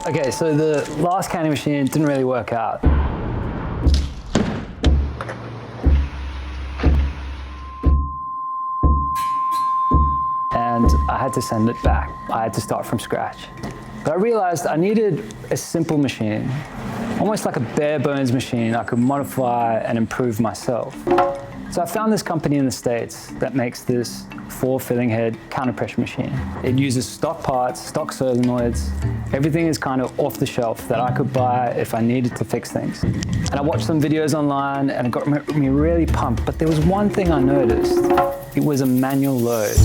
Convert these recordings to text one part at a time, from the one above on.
Okay, so the last canning machine didn't really work out. And I had to send it back. I had to start from scratch. But I realized I needed a simple machine, almost like a bare bones machine I could modify and improve myself. So I found this company in the States that makes this 4 filling head counter pressure machine. It uses stock parts, stock solenoids. Everything is kind of off the shelf that I could buy if I needed to fix things. And I watched some videos online and it got me really pumped. But there was one thing I noticed. It was a manual load.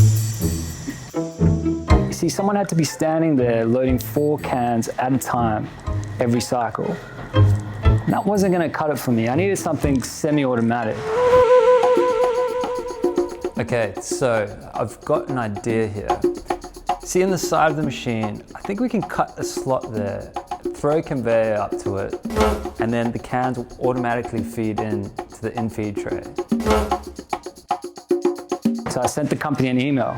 You see, someone had to be standing there loading 4 cans at a time every cycle. And that wasn't going to cut it for me. I needed something semi-automatic. Okay, so I've got an idea here. See, in the side of the machine, I think we can cut a slot there, throw a conveyor up to it, and then the cans will automatically feed in to the infeed tray. So I sent the company an email.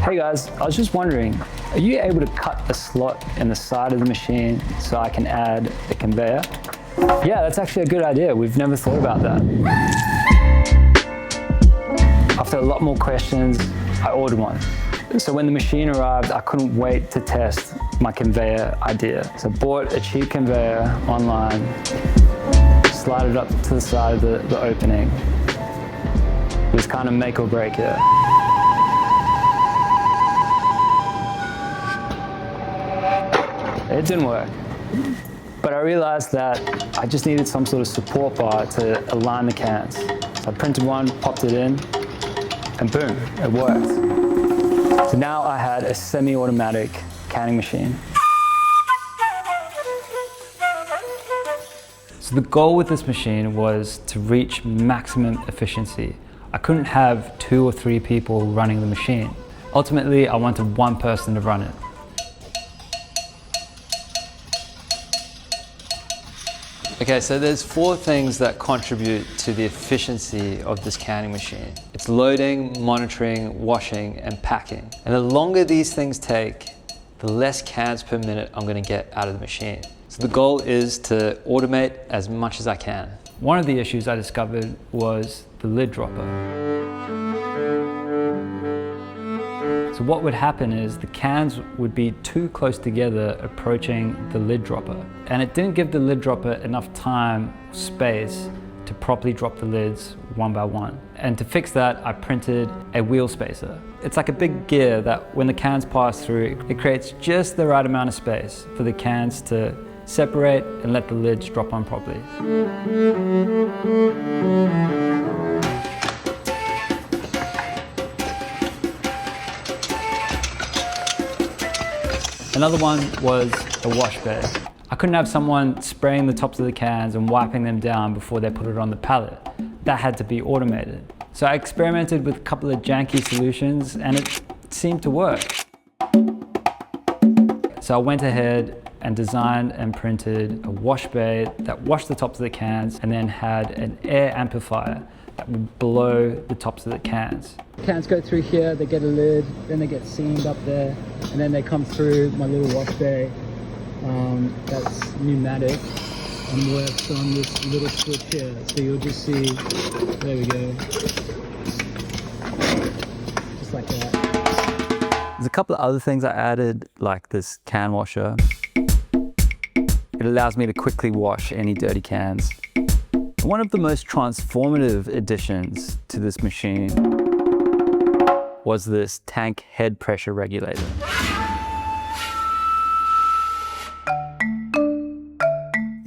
Hey guys, I was just wondering, are you able to cut a slot in the side of the machine so I can add a conveyor? Yeah, that's actually a good idea. We've never thought about that. After a lot more questions, I ordered one. So when the machine arrived, I couldn't wait to test my conveyor idea. So I bought a cheap conveyor online, slide it up to the side of the opening. It was kind of make or break here. It didn't work. But I realized that I just needed some sort of support bar to align the cans. So I printed one, popped it in, and boom, it worked. So now I had a semi-automatic canning machine. So the goal with this machine was to reach maximum efficiency. I couldn't have 2 or 3 people running the machine. Ultimately, I wanted one person to run it. Okay, so there's 4 things that contribute to the efficiency of this canning machine. It's loading, monitoring, washing, and packing. And the longer these things take, the less cans per minute I'm gonna get out of the machine. So the goal is to automate as much as I can. One of the issues I discovered was the lid dropper. So what would happen is the cans would be too close together approaching the lid dropper. And it didn't give the lid dropper enough time, space to properly drop the lids one by one. And to fix that, I printed a wheel spacer. It's like a big gear that when the cans pass through, it creates just the right amount of space for the cans to separate and let the lids drop on properly. Another one was a wash bay. I couldn't have someone spraying the tops of the cans and wiping them down before they put it on the pallet. That had to be automated. So I experimented with a couple of janky solutions and it seemed to work. So I went ahead and designed and printed a wash bay that washed the tops of the cans and then had an air amplifier that would blow the tops of the cans. Cans go through here, they get a lid, then they get seamed up there, and then they come through my little wash bay that's pneumatic and works on this little switch here. So you'll just see, there we go, just like that. There's a couple of other things I added, like this can washer. It allows me to quickly wash any dirty cans. One of the most transformative additions to this machine was this tank head pressure regulator.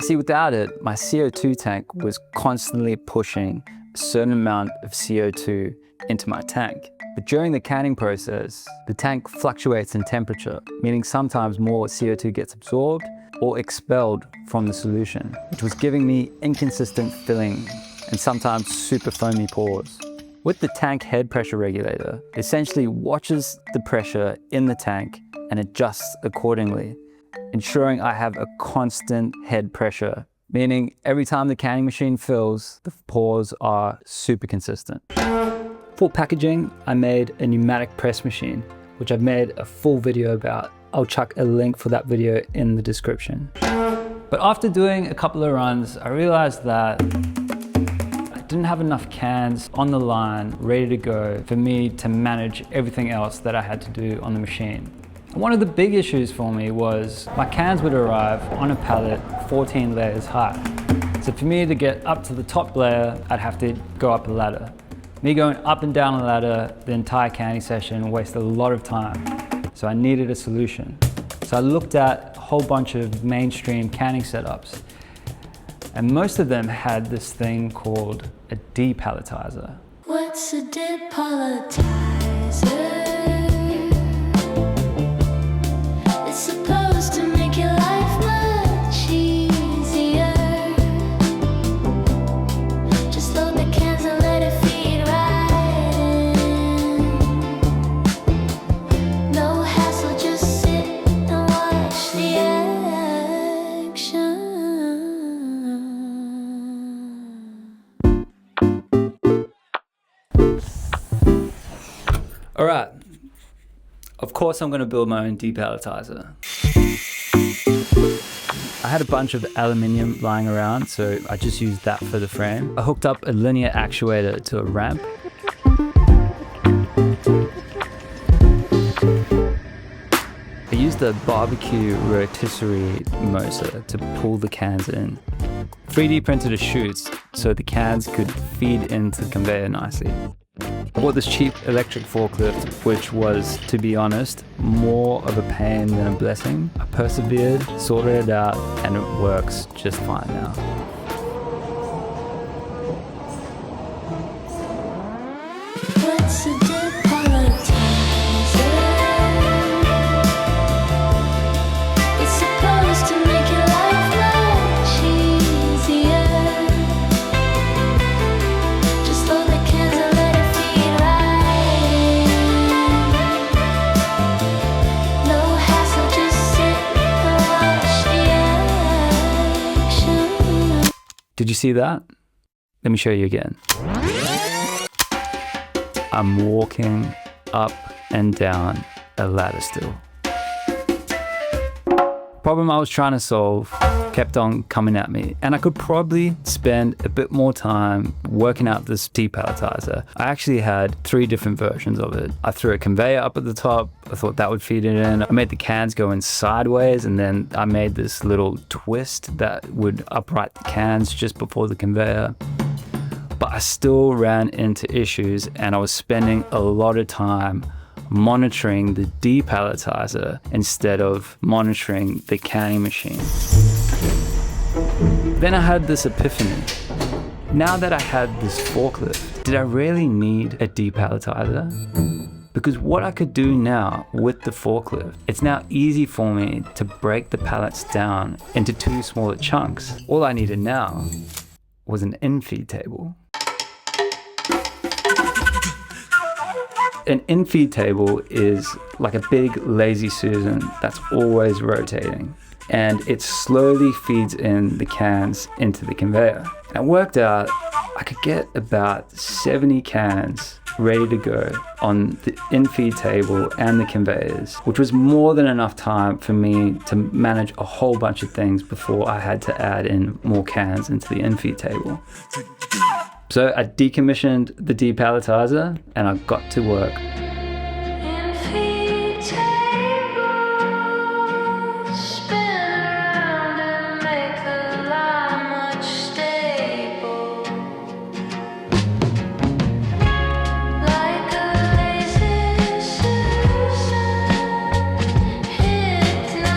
See, without it, my CO2 tank was constantly pushing a certain amount of CO2 into my tank. But during the canning process, the tank fluctuates in temperature, meaning sometimes more CO2 gets absorbed or expelled from the solution, which was giving me inconsistent filling and sometimes super foamy pours. With the tank head pressure regulator, it essentially watches the pressure in the tank and adjusts accordingly, ensuring I have a constant head pressure, meaning every time the canning machine fills, the pours are super consistent. For packaging, I made a pneumatic press machine, which I've made a full video about I'll chuck a link for that video in the description. But after doing a couple of runs, I realized that I didn't have enough cans on the line ready to go for me to manage everything else that I had to do on the machine. One of the big issues for me was my cans would arrive on a pallet 14 layers high. So for me to get up to the top layer, I'd have to go up a ladder. Me going up and down a ladder the entire canning session wasted a lot of time. So I needed a solution. So I looked at a whole bunch of mainstream canning setups, and most of them had this thing called a depalletizer. What's a depalletizer? It's supposed to make your life much easier. Just load the cans and let it feed right in. No hassle, just sit and watch the action. All right, of course I'm gonna build my own depalletizer. I had a bunch of aluminium lying around, so I just used that for the frame. I hooked up a linear actuator to a ramp. I used a barbecue rotisserie motor to pull the cans in. 3D printed a chutes so the cans could feed into the conveyor nicely. I bought this cheap electric forklift, which was, to be honest, more of a pain than a blessing. I persevered, sorted it out, and it works just fine now. What's a depalletizer? It's supposed to make your life much easier. Just load the cans and let it feed right in. No hassle, just sit and watch the action. Did you see that? Let me show you again. I'm walking up and down a ladder still. Problem I was trying to solve kept on coming at me, and I could probably spend a bit more time working out this depalletizer. I actually had 3 different versions of it. I threw a conveyor up at the top. I thought that would feed it in. I made the cans go in sideways, and then I made this little twist that would upright the cans just before the conveyor. But I still ran into issues, and I was spending a lot of time monitoring the depalletizer instead of monitoring the canning machine. Then I had this epiphany. Now that I had this forklift, did I really need a depalletizer? Because what I could do now with the forklift, it's now easy for me to break the pallets down into 2 smaller chunks. All I needed now was an infeed table. An infeed table is like a big lazy Susan that's always rotating, and it slowly feeds in the cans into the conveyor. And it worked out I could get about 70 cans ready to go on the infeed table and the conveyors, which was more than enough time for me to manage a whole bunch of things before I had to add in more cans into the infeed table. So I decommissioned the depalletizer and I got to work. Infeed table, spin around and make the line much stable. Like a lazy Susan, hypnotizing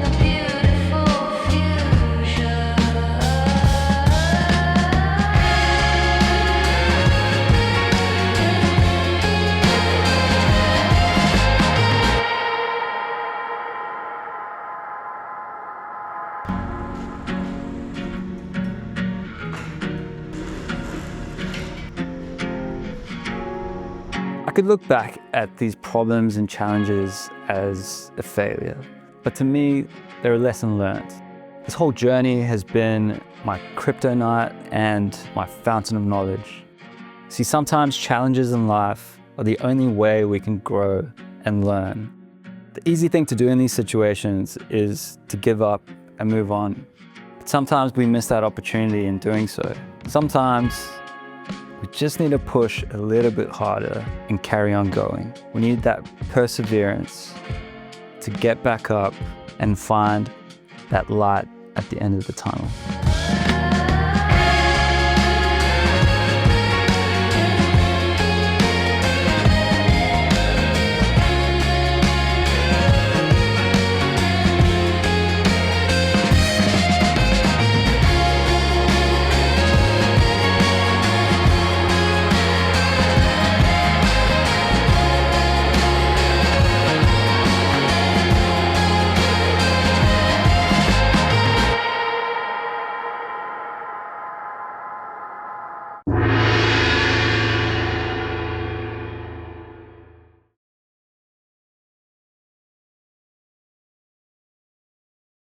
a beautiful fusion. I could look back at these problems and challenges as a failure, but to me, they're a lesson learned. This whole journey has been my kryptonite and my fountain of knowledge. See, sometimes challenges in life are the only way we can grow and learn. The easy thing to do in these situations is to give up and move on. But sometimes we miss that opportunity in doing so. Sometimes we just need to push a little bit harder and carry on going. We need that perseverance to get back up and find that light at the end of the tunnel.